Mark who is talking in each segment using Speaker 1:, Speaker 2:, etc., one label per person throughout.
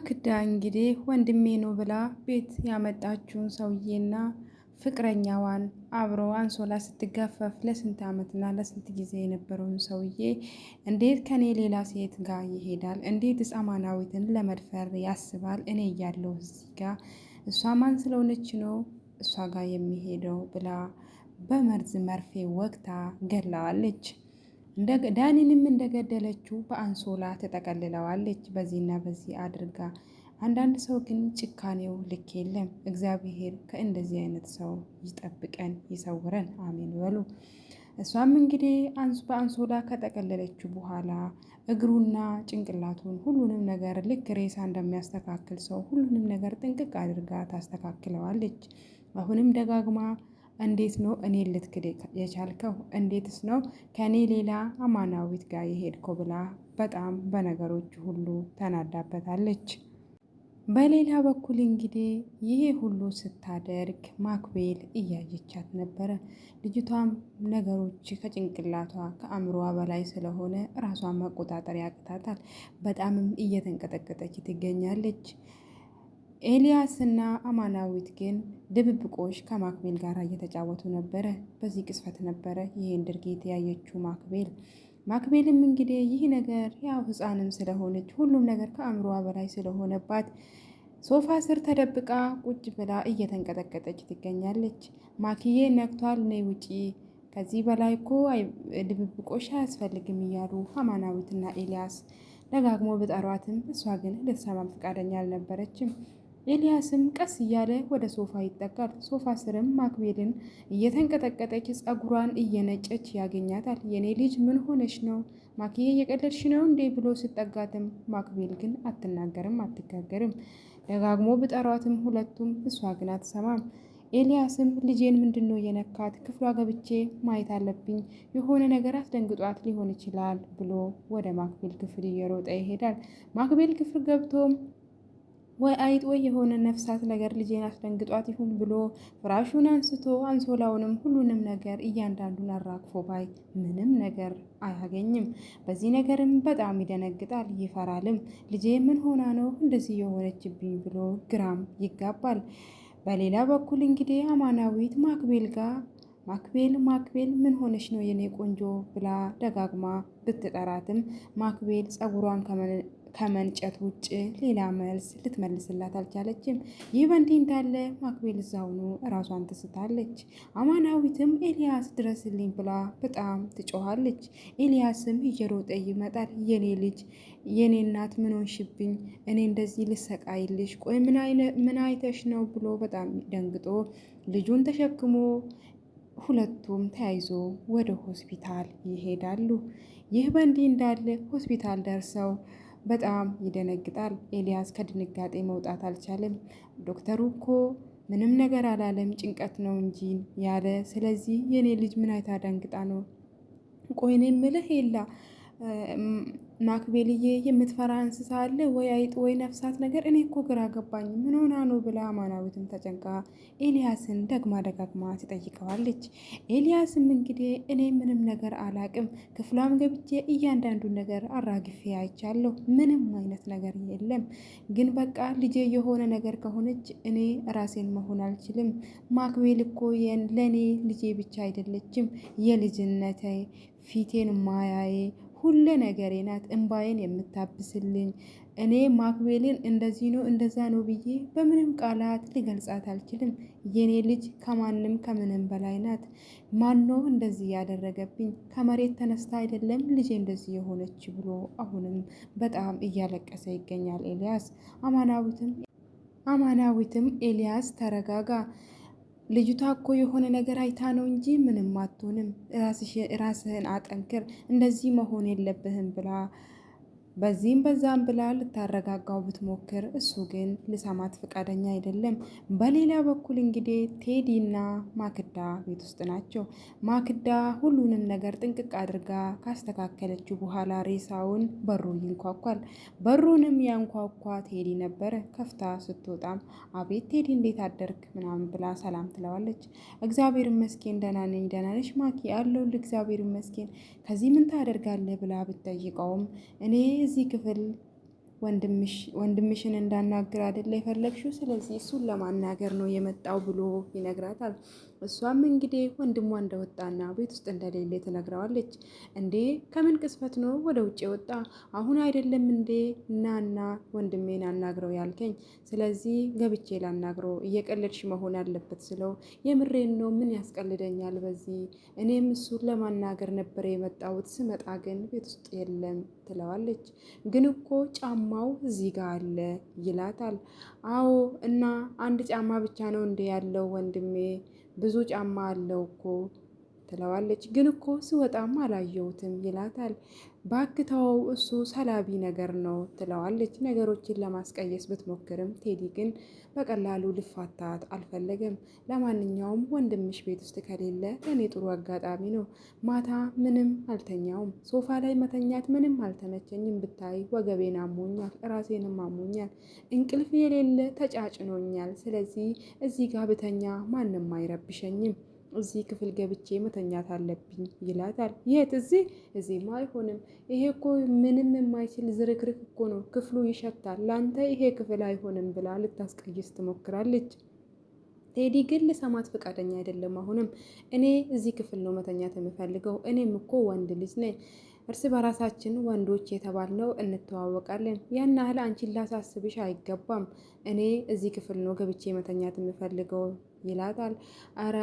Speaker 1: ማክዳ እንግዲህ ወንድሜ ነው ብላ ቤት ያመጣችውን ሰውዬና ፍቅረኛዋን አብሮ አንሶላ ስትጋፈፍ ለስንት ዓመትና ለስንት ጊዜ የነበረውን ሰውዬ እንዴት ከኔ ሌላ ሴት ጋር ይሄዳል? እንዴትስ አማናዊትን ለመድፈር ያስባል? እኔ እያለሁ እዚህ ጋር እሷ ማን ስለሆነች ነው እሷ ጋር የሚሄደው ብላ በመርዝ መርፌ ወግታ ገላዋለች። ዳኒንም እንደገደለችው በአንሶላ ተጠቀልለዋለች። በዚህና በዚህ አድርጋ አንዳንድ ሰው ግን ጭካኔው ልክ የለም። እግዚአብሔር ከእንደዚህ አይነት ሰው ይጠብቀን ይሰውረን፣ አሜን በሉ። እሷም እንግዲህ በአንሶላ ከጠቀለለችው በኋላ እግሩና ጭንቅላቱን ሁሉንም ነገር ልክ ሬሳ እንደሚያስተካክል ሰው ሁሉንም ነገር ጥንቅቅ አድርጋ ታስተካክለዋለች። አሁንም ደጋግማ እንዴት ነው እኔን ልትክድ የቻልከው? እንዴትስ ነው ከኔ ሌላ አማናዊት ጋር የሄድከው? ብላ በጣም በነገሮች ሁሉ ተናዳበታለች። በሌላ በኩል እንግዲህ ይሄ ሁሉ ስታደርግ ማክቤል እያየቻት ነበረ። ልጅቷም ነገሮች ከጭንቅላቷ ከአእምሮዋ በላይ ስለሆነ ራሷን መቆጣጠር ያቅታታል። በጣምም እየተንቀጠቀጠች ትገኛለች። ኤልያስ እና አማናዊት ግን ድብብቆሽ ከማክቤል ጋር እየተጫወቱ ነበረ። በዚህ ቅስፈት ነበረ ይህን ድርጊት ያየችው ማክቤል። ማክቤልም እንግዲህ ይህ ነገር ያው ሕፃንም ስለሆነች ሁሉም ነገር ከአእምሮዋ በላይ ስለሆነባት ሶፋ ስር ተደብቃ ቁጭ ብላ እየተንቀጠቀጠች ትገኛለች። ማክዬ ነግቷል፣ ነይ ውጪ፣ ከዚህ በላይ እኮ ድብብቆሽ አያስፈልግም እያሉ አማናዊትና ኤልያስ ደጋግሞ ብጠሯትም እሷ ግን ልትሰማም ፈቃደኛ አልነበረችም። ኤልያስም ቀስ እያለ ወደ ሶፋ ይጠጋል። ሶፋ ስርም ማክቤልን እየተንቀጠቀጠች ፀጉሯን እየነጨች ያገኛታል። የኔ ልጅ ምን ሆነሽ ነው? ማክዬ እየቀለድሽ ነው እንዴ? ብሎ ስጠጋትም ማክቤል ግን አትናገርም አትጋገርም። ደጋግሞ ብጠሯትም ሁለቱም እሷ ግን አትሰማም። ኤልያስም ልጄን ምንድን ነው የነካት? ክፍሏ ገብቼ ማየት አለብኝ፣ የሆነ ነገር አስደንግጧት ሊሆን ይችላል ብሎ ወደ ማክቤል ክፍል እየሮጠ ይሄዳል። ማክቤል ክፍል ገብቶም ወይ አይጥ ወይ የሆነ ነፍሳት ነገር ልጄን አስደንግጧት ይሁን ብሎ ፍራሹን አንስቶ አንሶላውንም ሁሉንም ነገር እያንዳንዱን አራግፎ ባይ ምንም ነገር አያገኝም። በዚህ ነገርም በጣም ይደነግጣል ይፈራልም። ልጄ ምን ሆና ነው እንደዚህ የሆነችብኝ ብሎ ግራም ይጋባል። በሌላ በኩል እንግዲህ አማናዊት ማክቤል ጋር ማክቤል ምን ሆነች ነው የኔ ቆንጆ ብላ ደጋግማ ብትጠራትም ማክቤል ፀጉሯን ከመንጨት ውጭ ሌላ መልስ ልትመልስላት አልቻለችም። ይህ በእንዲህ እንዳለ ማክቤል እዛውኑ ራሷን ትስታለች። አማናዊትም ኤልያስ ድረስልኝ ብላ በጣም ትጮኻለች። ኤልያስም እየሮጠ ይመጣል። የኔ ልጅ የኔ እናት ምን ሆንሽብኝ? እኔ እንደዚህ ልሰቃይልሽ? ቆይ ምን አይተሽ ነው ብሎ በጣም ደንግጦ ልጁን ተሸክሞ ሁለቱም ተያይዞ ወደ ሆስፒታል ይሄዳሉ። ይህ በእንዲህ እንዳለ ሆስፒታል ደርሰው በጣም ይደነግጣል። ኤልያስ ከድንጋጤ መውጣት አልቻለም። ዶክተሩ እኮ ምንም ነገር አላለም ጭንቀት ነው እንጂ ያለ። ስለዚህ የኔ ልጅ ምን አይታ ደንግጣ ነው? ቆይ እኔ የምልህ የላ ማክቤልዬ የምትፈራ እንስሳ አለ ወይ? አይጥ ወይ ነፍሳት ነገር? እኔ እኮ ግራ ገባኝ፣ ምን ሆና ነው ብላ አማናዊትም ተጨንቃ ኤልያስን ደጋግማ ትጠይቀዋለች። ኤልያስም እንግዲህ እኔ ምንም ነገር አላቅም፣ ክፍሏም ገብቼ እያንዳንዱን ነገር አራግፌ አይቻለሁ፣ ምንም አይነት ነገር የለም። ግን በቃ ልጄ የሆነ ነገር ከሆነች እኔ ራሴን መሆን አልችልም። ማክቤል እኮ ለእኔ ልጄ ብቻ አይደለችም፣ የልጅነቴ ፊቴን ማያዬ ሁሉ ነገሬ ናት፣ እንባዬን የምታብስልኝ። እኔ ማክቤልን እንደዚህ ነው እንደዛ ነው ብዬ በምንም ቃላት ሊገልጻት አልችልም። የኔ ልጅ ከማንም ከምንም በላይ ናት። ማነው እንደዚህ ያደረገብኝ? ከመሬት ተነስታ አይደለም ልጄ እንደዚህ የሆነች ብሎ አሁንም በጣም እያለቀሰ ይገኛል ኤልያስ። አማናዊትም ኤልያስ ተረጋጋ፣ ልጅቷ እኮ የሆነ ነገር አይታ ነው እንጂ ምንም አትሆንም፣ ራስህን አጠንክር፣ እንደዚህ መሆን የለብህም ብላ በዚህም በዛም ብላ ልታረጋጋው ብትሞክር እሱ ግን ልሰማት ፈቃደኛ አይደለም። በሌላ በኩል እንግዲህ ቴዲና ማክዳ ቤት ውስጥ ናቸው። ማክዳ ሁሉንም ነገር ጥንቅቅ አድርጋ ካስተካከለችው በኋላ ሬሳውን በሩ ይንኳኳል። በሩንም ያንኳኳ ቴዲ ነበረ። ከፍታ ስትወጣም አቤት ቴዲ እንዴት አደርክ ምናምን ብላ ሰላም ትለዋለች። እግዚአብሔር ይመስገን ደህና ነኝ፣ ደህና ነሽ ማኪ? አለሁልህ እግዚአብሔር ይመስገን። ከዚህ ምን ታደርጋለህ ብላ ብትጠይቀውም እኔ እዚህ ክፍል ወንድምሽን እንዳናግር አይደለ የፈለግሽው? ስለዚህ እሱን ለማናገር ነው የመጣው ብሎ ይነግራታል። እሷም እንግዲህ ወንድሟ እንደወጣና ቤት ውስጥ እንደሌለ ትነግረዋለች። እንዴ ከምን ቅስፈት ነው ወደ ውጭ የወጣ? አሁን አይደለም እንዴ እናና ወንድሜን አናግረው ያልከኝ? ስለዚህ ገብቼ ላናግረው፣ እየቀለድሽ መሆን አለበት ስለው የምሬን ነው፣ ምን ያስቀልደኛል በዚህ? እኔም እሱን ለማናገር ነበር የመጣሁት፣ ስመጣ ግን ቤት ውስጥ የለም ትለዋለች። ግን እኮ ጫማው እዚህ ጋር አለ ይላታል። አዎ እና አንድ ጫማ ብቻ ነው እንዴ ያለው ወንድሜ? ብዙ ጫማ አለው እኮ ትለዋለች። ግን እኮ ስወጣም አላየሁትም ይላታል። ባክተው እሱ ሰላቢ ነገር ነው ትለዋለች። ነገሮችን ለማስቀየስ ብትሞክርም ቴዲ ግን በቀላሉ ልፋታት አልፈለገም። ለማንኛውም ወንድምሽ ቤት ውስጥ ከሌለ ለእኔ ጥሩ አጋጣሚ ነው። ማታ ምንም አልተኛውም፣ ሶፋ ላይ መተኛት ምንም አልተመቸኝም። ብታይ ወገቤን አሞኛል፣ ራሴንም አሞኛል፣ እንቅልፍ የሌለ ተጫጭኖኛል። ስለዚህ እዚህ ጋር ብተኛ ማንም አይረብሸኝም፣ እዚህ ክፍል ገብቼ መተኛት አለብኝ ይላታል። የት? እዚህ? እዚህማ አይሆንም፣ ይሄ እኮ ምንም የማይችል ዝርክርክ እኮ ነው፣ ክፍሉ ይሸታል፣ ላንተ ይሄ ክፍል አይሆንም ብላ ልታስቀይስ ትሞክራለች። ቴዲ ግን ልሰማት ፈቃደኛ አይደለም። አሁንም እኔ እዚህ ክፍል ነው መተኛት የምፈልገው፣ እኔም እኮ ወንድ ልጅ ነኝ፣ እርስ በራሳችን ወንዶች የተባልነው እንተዋወቃለን፣ ያን ያህል አንቺን ላሳስብሽ አይገባም፣ እኔ እዚህ ክፍል ነው ገብቼ መተኛት የምፈልገው ይላታል። አረ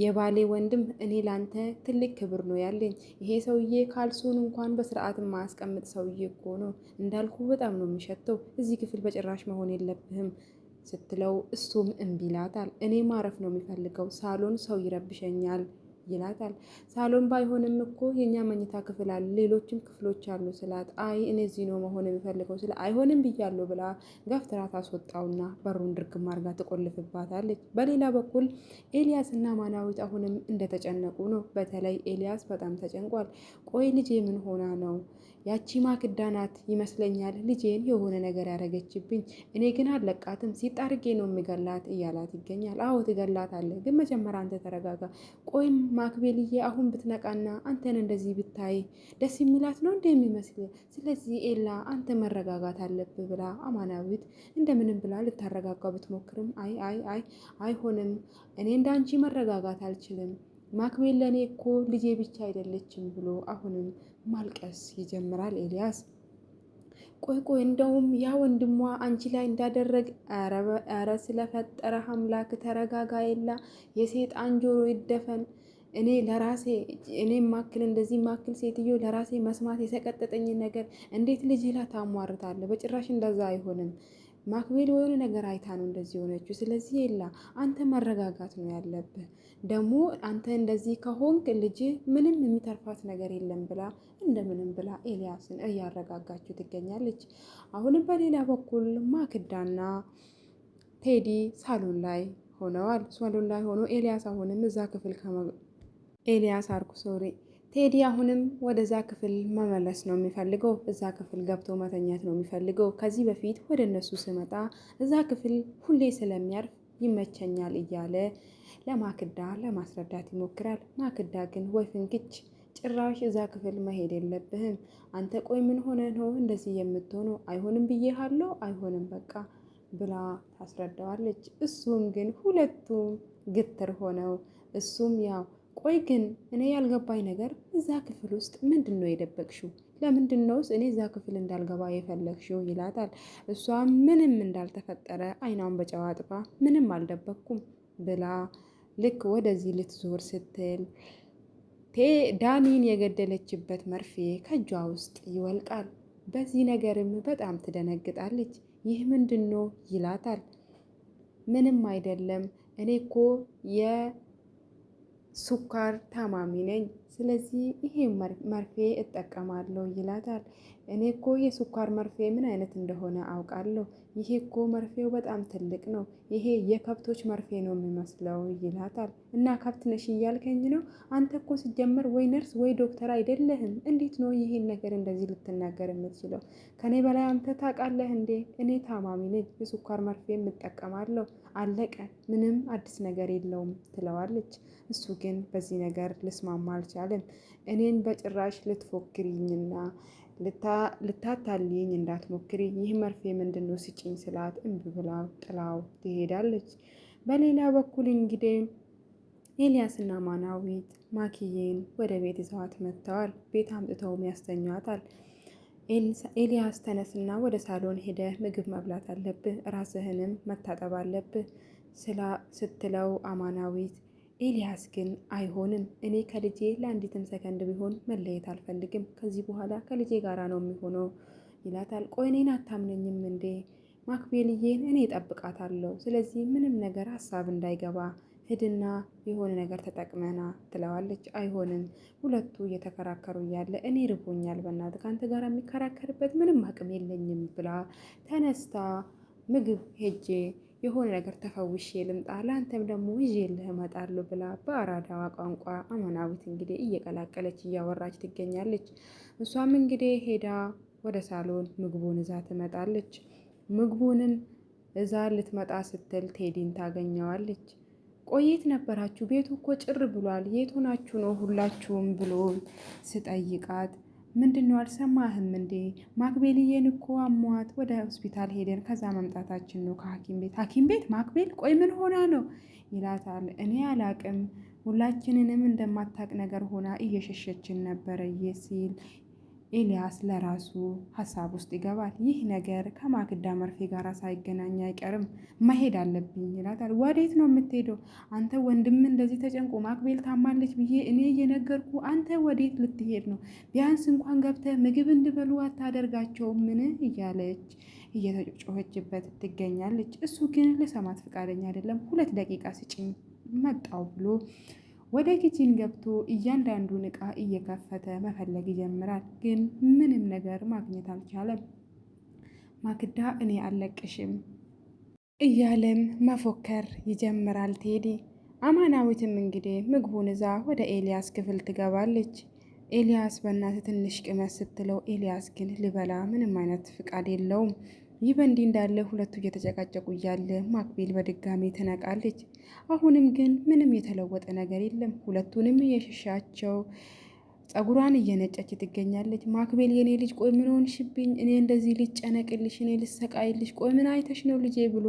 Speaker 1: የባሌ ወንድም፣ እኔ ላንተ ትልቅ ክብር ነው ያለኝ፣ ይሄ ሰውዬ ካልሱን እንኳን በስርዓት ማያስቀምጥ ሰውዬ እኮ ነው፣ እንዳልኩ በጣም ነው የሚሸተው፣ እዚህ ክፍል በጭራሽ መሆን የለብህም ስትለው እሱም እምቢ ይላታል። እኔ ማረፍ ነው የሚፈልገው፣ ሳሎን ሰው ይረብሸኛል ይላታል። ሳሎን ባይሆንም እኮ የኛ መኝታ ክፍል አለ፣ ሌሎችም ክፍሎች አሉ ስላት፣ አይ እኔ እዚህ ነው መሆን የሚፈልገው ስለ አይሆንም ብያለሁ ብላ ገፍትራ ታስወጣውና በሩን ድርግም አድርጋ ትቆልፍባታለች። በሌላ በኩል ኤልያስ እና ማናዊት አሁንም እንደተጨነቁ ነው። በተለይ ኤልያስ በጣም ተጨንቋል። ቆይ ልጄ ምን ሆና ነው? ያቺ ማክዳ ናት ይመስለኛል ልጄን የሆነ ነገር ያደረገችብኝ፣ እኔ ግን አለቃትም፣ ሲጣርጌ ነው የሚገላት እያላት ይገኛል። አዎ ትገላት አለ፣ ግን መጀመሪያ አንተ ተረጋጋ። ቆይም ማክቤልዬ አሁን ብትነቃና አንተን እንደዚህ ብታይ ደስ የሚላት ነው እንደ የሚመስል፣ ስለዚህ ኤላ አንተ መረጋጋት አለብህ ብላ አማናዊት እንደምንም ብላ ልታረጋጋው ብትሞክርም አይ አይ አይ አይሆንም፣ እኔ እንዳንቺ መረጋጋት አልችልም፣ ማክቤል ለእኔ እኮ ልጄ ብቻ አይደለችም ብሎ አሁንም ማልቀስ ይጀምራል ኤልያስ። ቆይ እንደውም ያ ወንድሟ አንቺ ላይ እንዳደረግ፣ ኧረ ስለፈጠረ አምላክ ተረጋጋ ኤላ፣ የሴጣን ጆሮ ይደፈን። እኔ ለራሴ እኔ ማክል እንደዚህ ማክል ሴትዮ ለራሴ መስማት የሰቀጠጠኝ ነገር እንዴት ልጅ ላ ታሟርታለህ? በጭራሽ እንደዛ አይሆንም። ማክቤል የሆነ ነገር አይታ ነው እንደዚህ የሆነችው። ስለዚህ የላ አንተ መረጋጋት ነው ያለብህ። ደግሞ አንተ እንደዚህ ከሆንክ ልጅ ምንም የሚተርፋት ነገር የለም ብላ እንደምንም ብላ ኤልያስን እያረጋጋችው ትገኛለች። አሁንም በሌላ በኩል ማክዳና ቴዲ ሳሎን ላይ ሆነዋል። ሳሎን ላይ ሆኖ ኤልያስ አሁንም እዛ ክፍል ኤልያስ አርኩ ሶሪ ቴዲ አሁንም ወደዛ ክፍል መመለስ ነው የሚፈልገው። እዛ ክፍል ገብቶ መተኛት ነው የሚፈልገው። ከዚህ በፊት ወደ እነሱ ስመጣ እዛ ክፍል ሁሌ ስለሚያርፍ ይመቸኛል እያለ ለማክዳ ለማስረዳት ይሞክራል። ማክዳ ግን ወይ ፍንክች፣ ጭራሽ እዛ ክፍል መሄድ የለብህም አንተ። ቆይ ምን ሆነ ነው እንደዚህ የምትሆነው? አይሆንም ብዬሃለሁ፣ አይሆንም በቃ ብላ ታስረዳዋለች። እሱም ግን ሁለቱም ግትር ሆነው እሱም ያው ቆይ ግን እኔ ያልገባኝ ነገር እዛ ክፍል ውስጥ ምንድን ነው የደበቅሽው? ለምንድን ነውስ እኔ እዛ ክፍል እንዳልገባ የፈለግሽው? ይላታል። እሷ ምንም እንዳልተፈጠረ አይናውን በጨዋ አጥባ ምንም አልደበቅኩም ብላ ልክ ወደዚህ ልትዞር ስትል ዳኒን የገደለችበት መርፌ ከእጇ ውስጥ ይወልቃል። በዚህ ነገርም በጣም ትደነግጣለች። ይህ ምንድን ነው ይላታል። ምንም አይደለም፣ እኔ እኮ የሱካር ታማሚ ነኝ፣ ስለዚህ ይሄ መርፌ እጠቀማለሁ ይላታል። እኔ እኮ የሱካር መርፌ ምን አይነት እንደሆነ አውቃለሁ። ይሄ እኮ መርፌው በጣም ትልቅ ነው፣ ይሄ የከብቶች መርፌ ነው የሚመስለው ይላታል። እና ከብት ነሽ እያልከኝ ነው? አንተ እኮ ሲጀመር ወይ ነርስ ወይ ዶክተር አይደለህም። እንዴት ነው ይሄን ነገር እንደዚህ ልትናገር የምትችለው? ከኔ በላይ አንተ ታውቃለህ እንዴ? እኔ ታማሚ ነኝ፣ የሱካር መርፌ እጠቀማለሁ፣ አለቀ፣ ምንም አዲስ ነገር የለውም ትለዋለች። እሱ ግን በዚህ ነገር ልስማማ አልቻለም። እኔን በጭራሽ ልትፎክሪኝና ልታታልይኝ እንዳትሞክሪ፣ ይህ መርፌ ምንድን ነው ስጭኝ ስላት እምቢ ብላ ጥላው ትሄዳለች። በሌላ በኩል እንግዲህ ኤልያስና አማናዊት ማኪዬን ወደ ቤት ይዘዋት መጥተዋል። ቤት አምጥተውም ያስተኟታል። ኤልያስ ተነስና ወደ ሳሎን ሄደ ምግብ መብላት አለብህ፣ ራስህንም መታጠብ አለብህ ስትለው አማናዊት ኤልያስ ግን አይሆንም፣ እኔ ከልጄ ለአንዲትም ሰከንድ ቢሆን መለየት አልፈልግም፣ ከዚህ በኋላ ከልጄ ጋራ ነው የሚሆነው ይላታል። ቆይ እኔን አታምነኝም እንዴ? ማክቤልዬን እኔ እጠብቃታለሁ፣ ስለዚህ ምንም ነገር ሀሳብ እንዳይገባ ሂድና የሆነ ነገር ተጠቅመና ትለዋለች። አይሆንም፣ ሁለቱ እየተከራከሩ እያለ እኔ ርቦኛል፣ በእናትህ ከአንተ ጋር የሚከራከርበት ምንም አቅም የለኝም ብላ ተነስታ ምግብ ሄጄ የሆነ ነገር ተፈውሼ ልምጣ፣ ለአንተም ደግሞ ይዤልህ እመጣለሁ ብላ በአራዳዋ ቋንቋ አማናዊት እንግዲህ እየቀላቀለች እያወራች ትገኛለች። እሷም እንግዲህ ሄዳ ወደ ሳሎን ምግቡን እዛ ትመጣለች። ምግቡንም እዛ ልትመጣ ስትል ቴዲን ታገኘዋለች። ቆየት ነበራችሁ? ቤቱ እኮ ጭር ብሏል፣ የት ሆናችሁ ነው ሁላችሁም ብሎ ስጠይቃት ምንድን ነው አልሰማህም እንዴ? ማክቤልዬን እኮ አሟት ወደ ሆስፒታል ሄደን ከዛ መምጣታችን ነው ከሐኪም ቤት። ሐኪም ቤት ማክቤል? ቆይ ምን ሆና ነው ይላታል። እኔ አላቅም፣ ሁላችንንም እንደማታቅ ነገር ሆና እየሸሸችን ነበረ ሲል ኤልያስ ለራሱ ሀሳብ ውስጥ ይገባል። ይህ ነገር ከማክዳ መርፌ ጋር ሳይገናኝ አይቀርም፣ መሄድ አለብኝ ይላታል። ወዴት ነው የምትሄደው? አንተ ወንድም እንደዚህ ተጨንቆ ማክቤል ታማለች ብዬ እኔ እየነገርኩ አንተ ወዴት ልትሄድ ነው? ቢያንስ እንኳን ገብተህ ምግብ እንዲበሉ አታደርጋቸውም? ምን እያለች እየተጮኸችበት ትገኛለች። እሱ ግን ልሰማት ፈቃደኛ አይደለም። 2 ደቂቃ ስጭኝ መጣው ብሎ ወደ ኪችን ገብቶ እያንዳንዱን ዕቃ እየከፈተ መፈለግ ይጀምራል። ግን ምንም ነገር ማግኘት አልቻለም። ማክዳ እኔ አልለቅሽም እያለም መፎከር ይጀምራል ቴዲ። አማናዊትም እንግዲህ ምግቡን ይዛ ወደ ኤልያስ ክፍል ትገባለች። ኤልያስ በእናት ትንሽ ቅመስ ስትለው ኤልያስ ግን ልበላ ምንም አይነት ፍቃድ የለውም። ይህ በእንዲህ እንዳለ ሁለቱ እየተጨቃጨቁ እያለ ማክቤል በድጋሚ ትነቃለች። አሁንም ግን ምንም የተለወጠ ነገር የለም። ሁለቱንም እየሸሻቸው ፀጉሯን እየነጨች ትገኛለች። ማክቤል የኔ ልጅ ቆይ ምን ሆንሽብኝ? እኔ እንደዚህ ልጨነቅልሽ፣ እኔ ልሰቃይልሽ፣ ቆይ ምን አይተሽ ነው ልጄ ብሎ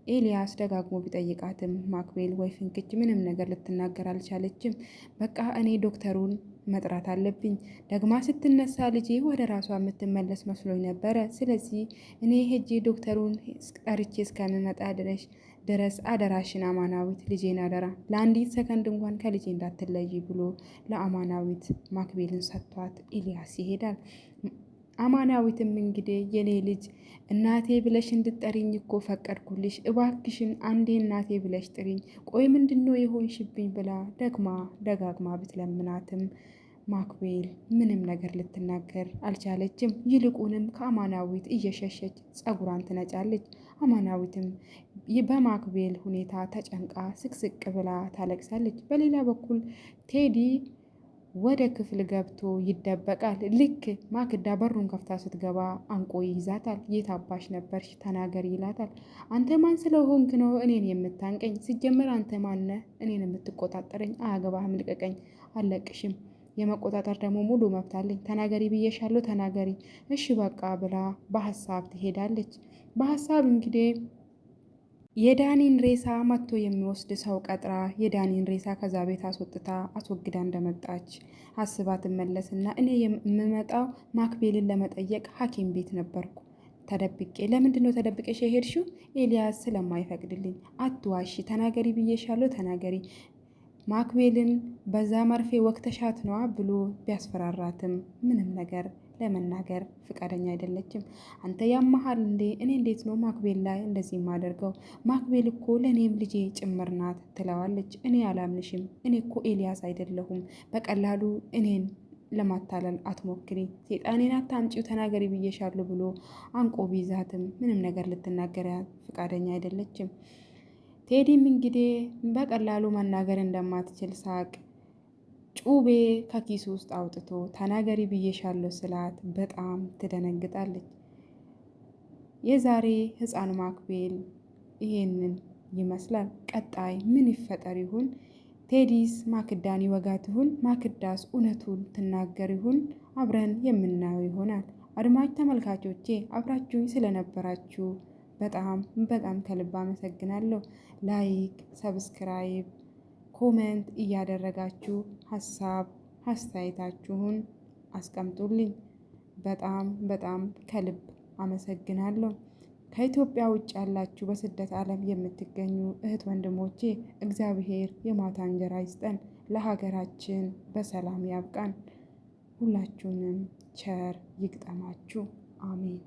Speaker 1: ኤልያስ ደጋግሞ ቢጠይቃትም ማክቤል ወይ ፍንክች ምንም ነገር ልትናገር አልቻለችም። በቃ እኔ ዶክተሩን መጥራት አለብኝ፣ ደግማ ስትነሳ ልጄ ወደ ራሷ የምትመለስ መስሎኝ ነበረ። ስለዚህ እኔ ሄጄ ዶክተሩን ጠርቼ እስከምመጣ ድረስ አደራሽን አማናዊት፣ ልጄን አደራ፣ ለአንዲት ሰከንድ እንኳን ከልጄ እንዳትለይ ብሎ ለአማናዊት ማክቤልን ሰጥቷት ኤልያስ ይሄዳል። አማናዊትም እንግዲህ የኔ ልጅ እናቴ ብለሽ እንድጠሪኝ እኮ ፈቀድኩልሽ፣ እባክሽን አንዴ እናቴ ብለሽ ጥሪኝ፣ ቆይ ምንድነው የሆንሽብኝ ብላ ደጋግማ ብትለምናትም ማክቤል ምንም ነገር ልትናገር አልቻለችም። ይልቁንም ከአማናዊት እየሸሸች ፀጉሯን ትነጫለች። አማናዊትም በማክቤል ሁኔታ ተጨንቃ ስቅስቅ ብላ ታለቅሳለች። በሌላ በኩል ቴዲ ወደ ክፍል ገብቶ ይደበቃል። ልክ ማክዳ በሩን ከፍታ ስትገባ አንቆ ይይዛታል። የት አባሽ ነበርሽ ተናገሪ ይላታል። አንተ ማን ስለሆንክ ነው እኔን የምታንቀኝ? ሲጀመር አንተ ማነህ እኔን የምትቆጣጠረኝ? አያገባህም፣ ልቀቀኝ፣ አልለቅሽም። የመቆጣጠር ደግሞ ሙሉ መብት አለኝ። ተናገሪ ብዬሻለሁ፣ ተናገሪ። እሺ በቃ ብላ በሀሳብ ትሄዳለች። በሀሳብ እንግዲህ የዳኒን ሬሳ መጥቶ የሚወስድ ሰው ቀጥራ የዳኒን ሬሳ ከዛ ቤት አስወግዳ እንደመጣች አስባ ትመለስና እኔ የምመጣው ማክቤልን ለመጠየቅ ሐኪም ቤት ነበርኩ ተደብቄ። ለምንድን ነው ተደብቄሽ የሄድሽው? ኤልያስ ስለማይፈቅድልኝ። አትዋሺ፣ ተናገሪ ብዬሻለሁ፣ ተናገሪ። ማክቤልን በዛ መርፌ ወቅተሻት ነዋ ብሎ ቢያስፈራራትም ምንም ነገር ለመናገር ፍቃደኛ አይደለችም። አንተ ያመሃል እንዴ? እኔ እንዴት ነው ማክቤል ላይ እንደዚህ የማደርገው? ማክቤል እኮ ለእኔም ልጄ ጭምር ናት ትለዋለች። እኔ አላምንሽም፣ እኔ እኮ ኤልያስ አይደለሁም። በቀላሉ እኔን ለማታለል አትሞክሪ፣ ሴጣኔን አታምጪው፣ ተናገሪ ብዬሻለሁ ብሎ አንቆ ቢይዛትም ምንም ነገር ልትናገር ፍቃደኛ አይደለችም። ቴዲም እንግዲህ በቀላሉ መናገር እንደማትችል ሳቅ ጩቤ ከኪሱ ውስጥ አውጥቶ ተናገሪ ብዬሻለሁ ስላት በጣም ትደነግጣለች። የዛሬ ሕፃን ማክቤል ይሄንን ይመስላል። ቀጣይ ምን ይፈጠር ይሁን? ቴዲስ ማክዳን ይወጋት ይሁን? ማክዳስ እውነቱን ትናገር ይሁን? አብረን የምናየው ይሆናል። አድማጭ ተመልካቾቼ አብራችሁኝ ስለነበራችሁ በጣም በጣም ከልብ አመሰግናለሁ። ላይክ፣ ሰብስክራይብ፣ ኮመንት እያደረጋችሁ ሀሳብ አስተያየታችሁን አስቀምጡልኝ። በጣም በጣም ከልብ አመሰግናለሁ። ከኢትዮጵያ ውጭ ያላችሁ በስደት ዓለም የምትገኙ እህት ወንድሞቼ እግዚአብሔር የማታ እንጀራ ይስጠን፣ ለሀገራችን በሰላም ያብቃን። ሁላችሁንም ቸር ይግጠማችሁ። አሜን።